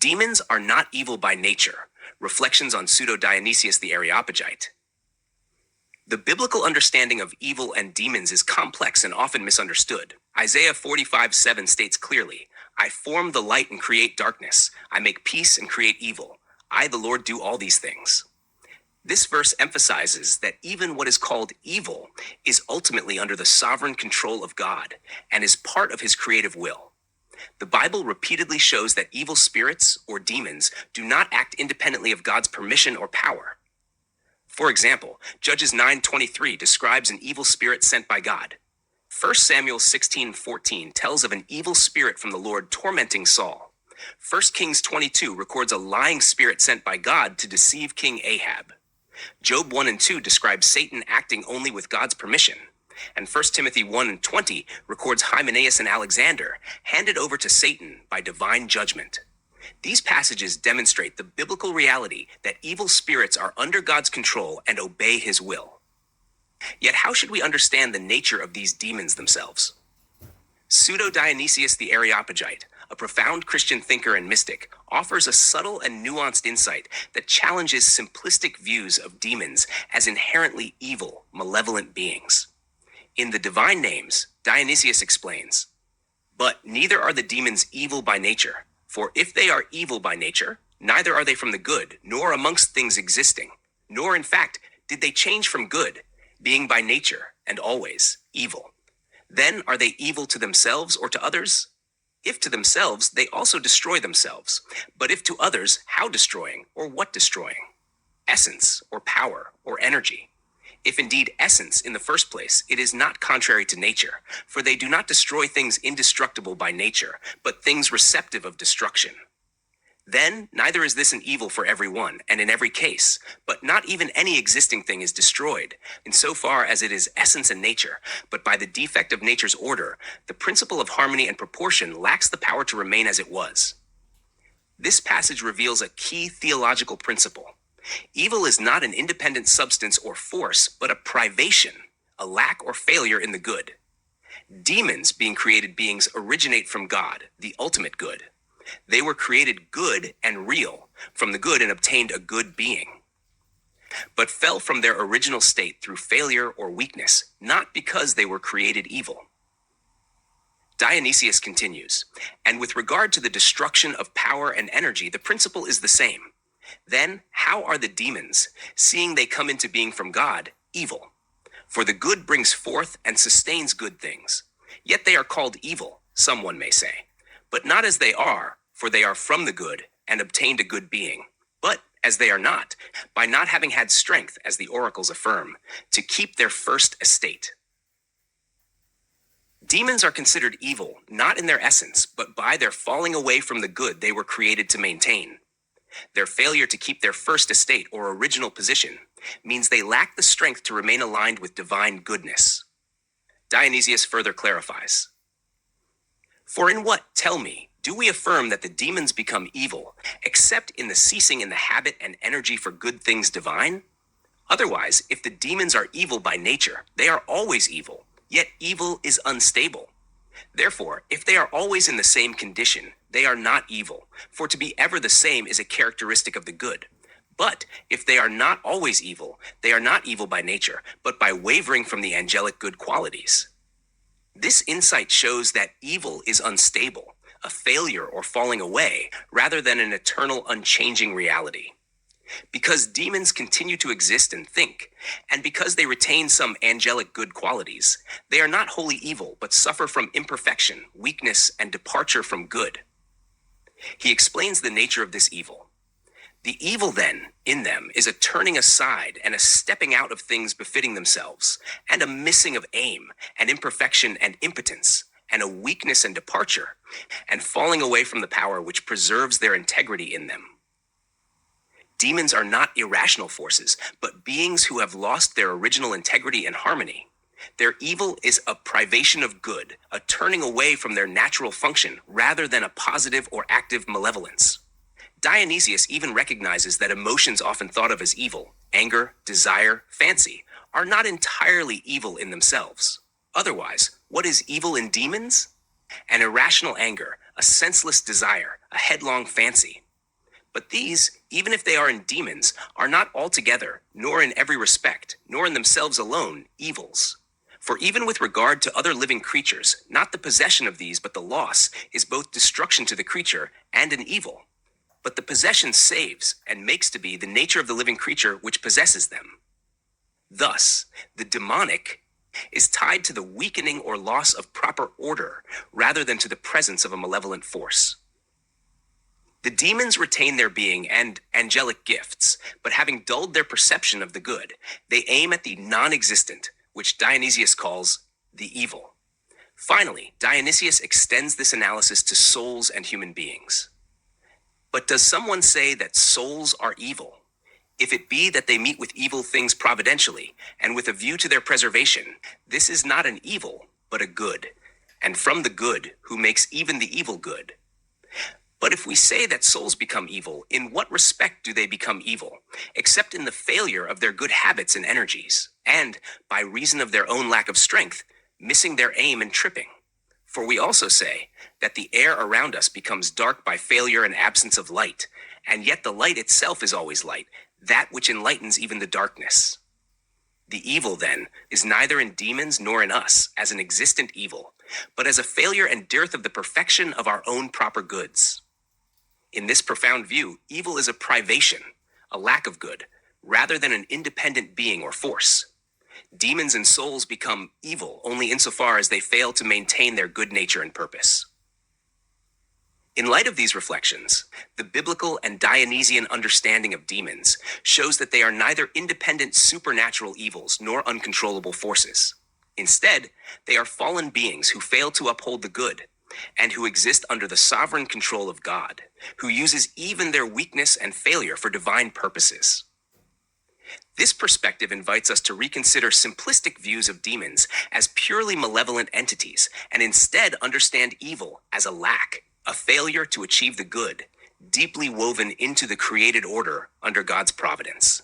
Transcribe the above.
Demons are not evil by nature. Reflections on Pseudo-Dionysius the Areopagite. The biblical understanding of evil and demons is complex and often misunderstood. Isaiah 45:7 states clearly, "I form the light and create darkness. I make peace and create evil. I, the Lord, do all these things." This verse emphasizes that even what is called evil is ultimately under the sovereign control of God and is part of his creative will. The Bible repeatedly shows that evil spirits or demons do not act independently of God's permission or power. For example, Judges 9:23 describes an evil spirit sent by God. 1 Samuel 16:14 tells of an evil spirit from the Lord tormenting Saul. 1 Kings 22 records a lying spirit sent by God to deceive King Ahab. Job 1 and 2 describes Satan acting only with God's permission. And 1 Timothy 1 and 20 records Hymenaeus and Alexander handed over to Satan by divine judgment. These passages demonstrate the biblical reality that evil spirits are under God's control and obey his will. Yet how should we understand the nature of these demons themselves? Pseudo-Dionysius the Areopagite, a profound Christian thinker and mystic, offers a subtle and nuanced insight that challenges simplistic views of demons as inherently evil, malevolent beings. In the Divine Names, Dionysius explains, "But neither are the demons evil by nature, for if they are evil by nature, neither are they from the good, nor amongst things existing, nor in fact did they change from good, being by nature and always evil. Then are they evil to themselves or to others? If to themselves, they also destroy themselves. But if to others, how destroying, or what destroying? Essence, or power, or energy. If indeed essence in the first place, it is not contrary to nature, for they do not destroy things indestructible by nature, but things receptive of destruction. Then neither is this an evil for every one, and in every case, but not even any existing thing is destroyed, insofar as it is essence and nature, but by the defect of nature's order, the principle of harmony and proportion lacks the power to remain as it was." This passage reveals a key theological principle. Evil is not an independent substance or force, but a privation, a lack or failure in the good. Demons, being created beings, originate from God, the ultimate good. They were created good and real, from the good and obtained a good being, but fell from their original state through failure or weakness, not because they were created evil. Dionysius continues, "And with regard to the destruction of power and energy, the principle is the same. Then how are the demons, seeing they come into being from God, evil? For the good brings forth and sustains good things. Yet they are called evil, someone may say, but not as they are, for they are from the good and obtained a good being, but as they are not, by not having had strength, as the oracles affirm, to keep their first estate." Demons are considered evil, not in their essence, but by their falling away from the good they were created to maintain. Their failure to keep their first estate or original position means they lack the strength to remain aligned with divine goodness. Dionysius further clarifies, "For in what, tell me, do we affirm that the demons become evil, except in the ceasing in the habit and energy for good things divine? Otherwise, if the demons are evil by nature, they are always evil, yet evil is unstable. Therefore, if they are always in the same condition, they are not evil, for to be ever the same is a characteristic of the good. But if they are not always evil, they are not evil by nature, but by wavering from the angelic good qualities." This insight shows that evil is unstable, a failure or falling away, rather than an eternal, unchanging reality. Because demons continue to exist and think, and because they retain some angelic good qualities, they are not wholly evil, but suffer from imperfection, weakness, and departure from good. He explains the nature of this evil. The evil, then, in them is a turning aside and a stepping out of things befitting themselves, and a missing of aim, and imperfection and impotence, and a weakness and departure, and falling away from the power which preserves their integrity in them. Demons are not irrational forces, but beings who have lost their original integrity and harmony. Their evil is a privation of good, a turning away from their natural function rather than a positive or active malevolence. Dionysius even recognizes that emotions often thought of as evil, anger, desire, fancy, are not entirely evil in themselves. Otherwise, what is evil in demons? An irrational anger, a senseless desire, a headlong fancy. But these, even if they are in demons, are not altogether, nor in every respect, nor in themselves alone, evils. For even with regard to other living creatures, not the possession of these, but the loss, is both destruction to the creature and an evil. But the possession saves and makes to be the nature of the living creature which possesses them. Thus, the demonic is tied to the weakening or loss of proper order rather than to the presence of a malevolent force. The demons retain their being and angelic gifts, but having dulled their perception of the good, they aim at the non-existent, which Dionysius calls the evil. Finally, Dionysius extends this analysis to souls and human beings. But does someone say that souls are evil? If it be that they meet with evil things providentially, and with a view to their preservation, this is not an evil, but a good, and from the good, who makes even the evil good. But if we say that souls become evil, in what respect do they become evil, except in the failure of their good habits and energies, and, by reason of their own lack of strength, missing their aim and tripping? For we also say that the air around us becomes dark by failure and absence of light, and yet the light itself is always light, that which enlightens even the darkness. The evil, then, is neither in demons nor in us as an existent evil, but as a failure and dearth of the perfection of our own proper goods. In this profound view, evil is a privation, a lack of good, rather than an independent being or force. Demons and souls become evil only insofar as they fail to maintain their good nature and purpose. In light of these reflections, the biblical and Dionysian understanding of demons shows that they are neither independent supernatural evils nor uncontrollable forces. Instead, they are fallen beings who fail to uphold the good, and who exist under the sovereign control of God, who uses even their weakness and failure for divine purposes. This perspective invites us to reconsider simplistic views of demons as purely malevolent entities, and instead understand evil as a lack, a failure to achieve the good, deeply woven into the created order under God's providence.